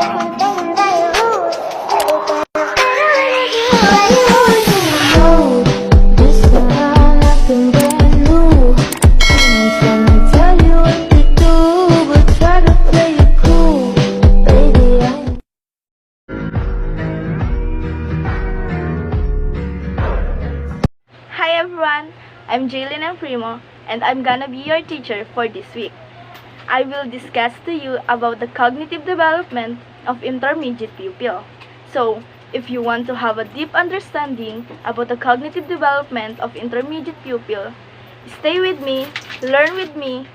Hi everyone, I'm Jaylin and Primo, and I'm gonna be your teacher for this week. I will discuss to you about the cognitive development of intermediate pupil. So, if you want to have a deep understanding about the cognitive development of intermediate pupil, stay with me, learn with me,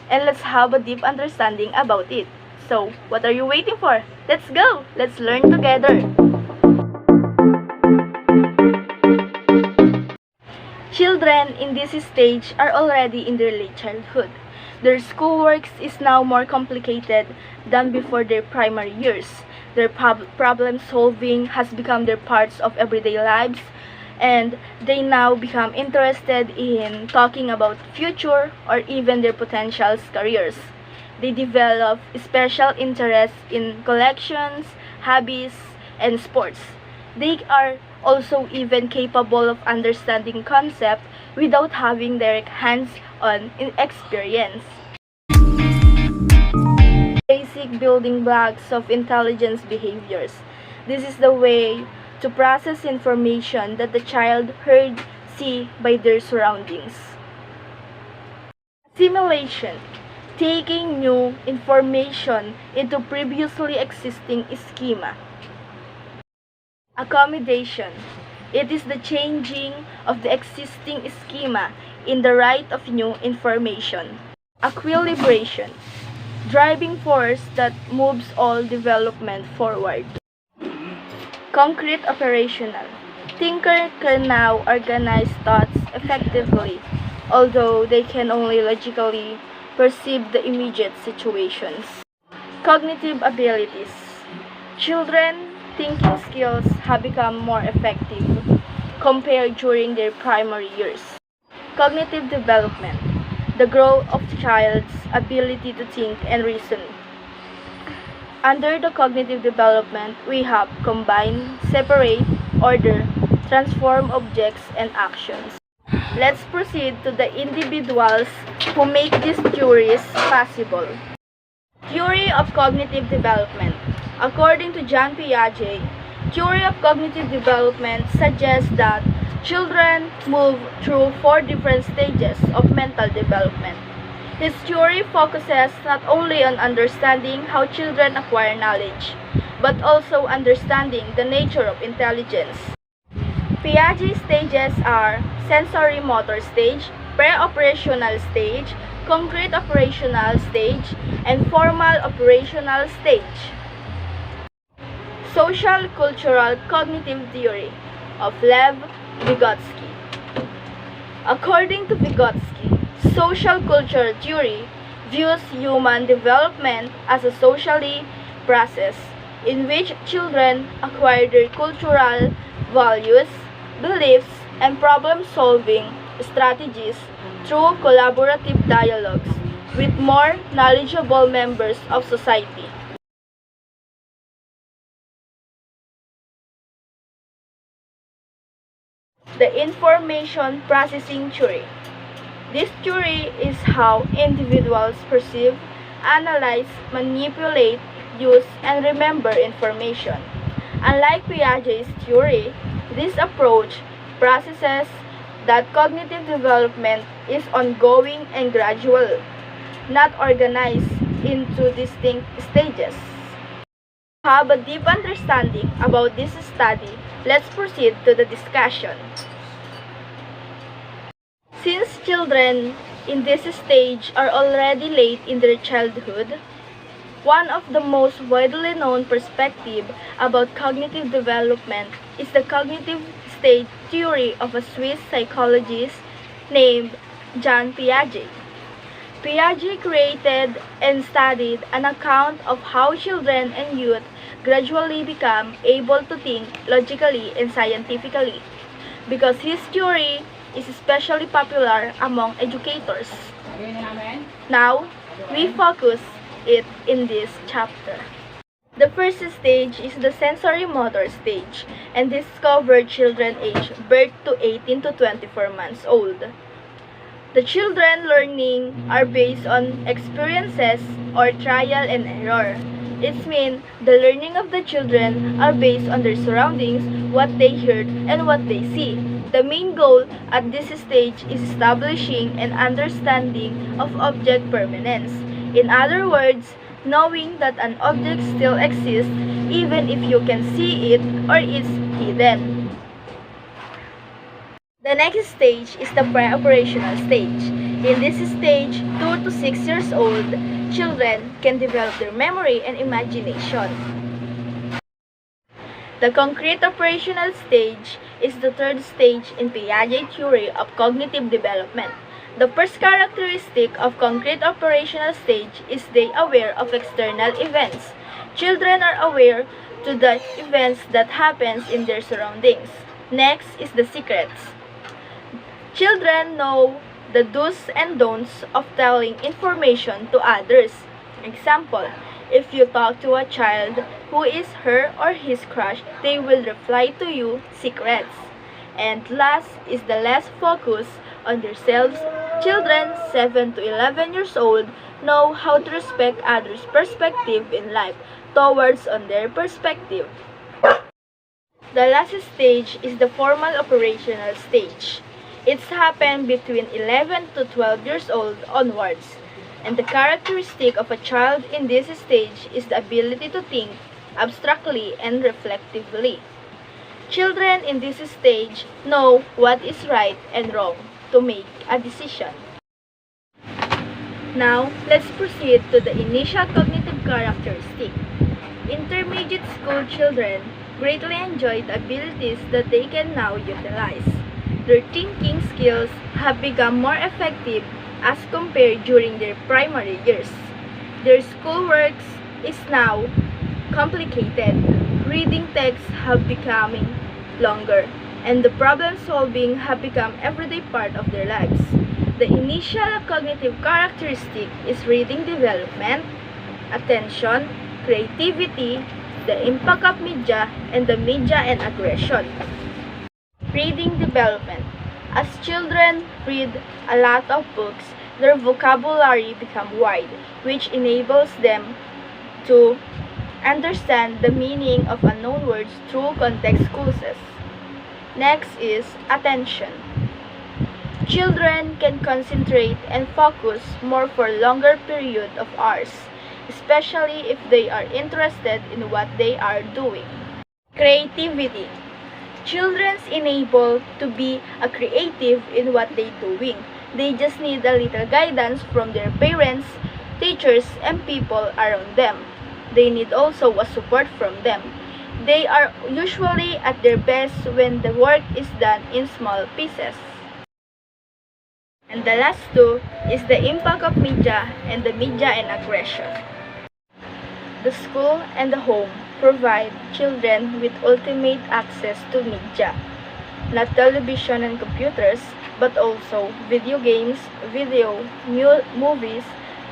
and let's have a deep understanding about it. So, what are you waiting for? Let's go! Let's learn together! Children in this stage are already in their late childhood. Their schoolwork is now more complicated than before their primary years. Their problem solving has become their parts of everyday lives, and they now become interested in talking about future or even their potential careers. They develop special interests in collections, hobbies, and sports. They are also even capable of understanding concepts without having direct hands-on experience. Basic building blocks of intelligence behaviors. This is the way to process information that the child heard, see by their surroundings. Assimilation. Taking new information into previously existing schema. Accommodation. It is the changing of the existing schema in the light of new information. Equilibration. Driving force that moves all development forward. Concrete operational. Thinker can now organize thoughts effectively, although they can only logically perceive the immediate situations. Cognitive abilities. Children thinking skills have become more effective compared during their primary years. Cognitive development, the growth of the child's ability to think and reason. Under the cognitive development, we have combine, separate, order, transform objects and actions. Let's proceed to the individuals who make these theories possible. Theory of cognitive development. According to Jean Piaget, theory of cognitive development suggests that children move through 4 different stages of mental development. His theory focuses not only on understanding how children acquire knowledge, but also understanding the nature of intelligence. Piaget's stages are sensory motor stage, pre-operational stage, concrete operational stage, and formal operational stage. Social Cultural Cognitive Theory of Lev Vygotsky. According to Vygotsky, social culture theory views human development as a socially process in which children acquire their cultural values, beliefs, and problem-solving strategies through collaborative dialogues with more knowledgeable members of society. The information processing theory. This theory is how individuals perceive, analyze, manipulate, use, and remember information. Unlike Piaget's theory, this approach processes that cognitive development is ongoing and gradual, not organized into distinct stages. To have a deep understanding about this study, let's proceed to the discussion. Since children in this stage are already late in their childhood, one of the most widely known perspectives about cognitive development is the cognitive stage theory of a Swiss psychologist named Jean Piaget. Piaget created and studied an account of how children and youth gradually become able to think logically and scientifically, because his theory is especially popular among educators. Now, we focus it in this chapter. The first stage is the sensory motor stage, and this covers children aged birth to 18 to 24 months old. The children learning are based on experiences or trial and error. It means the learning of the children are based on their surroundings, what they heard, and what they see. The main goal at this stage is establishing an understanding of object permanence. In other words, knowing that an object still exists even if you can see it or is hidden. The next stage is the pre-operational stage. In this stage, 2 to 6 years old, children can develop their memory and imagination. The concrete operational stage is the third stage in Piaget theory of cognitive development. The first characteristic of concrete operational stage is they aware of external events. Children are aware to the events that happens in their surroundings. Next is the secrets. Children know the do's and don'ts of telling information to others. Example, if you talk to a child who is her or his crush, they will reply to you secrets. And last is the less focus on themselves. Children 7 to 11 years old know how to respect others' perspective in life towards on their perspective. The last stage is the formal operational stage. It's happened between 11 to 12 years old onwards. And the characteristic of a child in this stage is the ability to think abstractly and reflectively. Children in this stage know what is right and wrong to make a decision. Now, let's proceed to the initial cognitive characteristic. Intermediate school children greatly enjoy the abilities that they can now utilize. Their thinking skills have become more effective as compared during their primary years. Their schoolwork is now complicated. Reading texts have becoming longer, and the problem solving have become everyday part of their lives. The initial cognitive characteristic is reading development, attention, creativity, the impact of media, and the media and aggression. Reading development. As children read a lot of books, their vocabulary becomes wide, which enables them to understand the meaning of unknown words through context clues. Next is attention. Children can concentrate and focus more for longer period of hours, especially if they are interested in what they are doing. Creativity. Children enable to be a creative in what they doing. They just need a little guidance from their parents, teachers, and people around them. They need also a support from them. They are usually at their best when the work is done in small pieces. And the last two is the impact of media and the media and aggression. The school and the home provide children with ultimate access to media, not television and computers, but also video games, movies,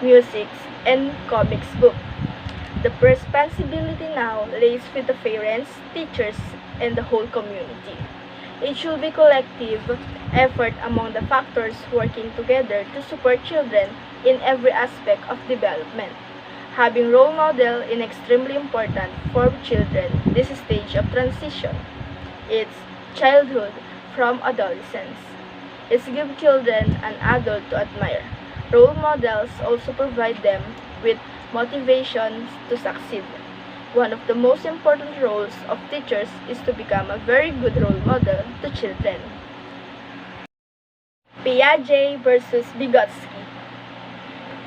music, and comics book. The responsibility now lays with the parents, teachers, and the whole community. It should be collective effort among the factors working together to support children in every aspect of development. Having role model is extremely important for children this stage of transition. It's childhood from adolescence. It's give children an adult to admire. Role models also provide them with motivation to succeed. One of the most important roles of teachers is to become a very good role model to children. Piaget versus Vygotsky.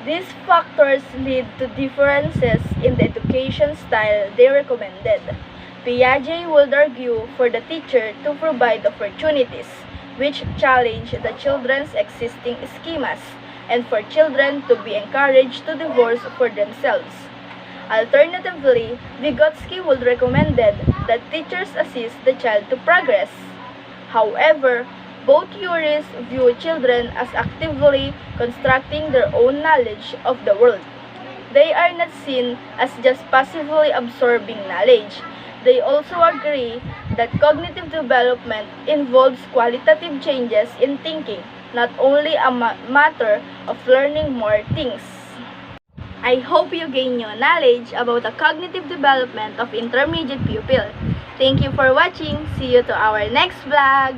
These factors lead to differences in the education style they recommended. Piaget would argue for the teacher to provide opportunities which challenge the children's existing schemas and for children to be encouraged to divorce for themselves. Alternatively, Vygotsky would recommend that teachers assist the child to progress. However, both theories view children as actively constructing their own knowledge of the world. They are not seen as just passively absorbing knowledge. They also agree that cognitive development involves qualitative changes in thinking, not only a matter of learning more things. I hope you gain new knowledge about the cognitive development of intermediate pupil. Thank you for watching. See you to our next vlog.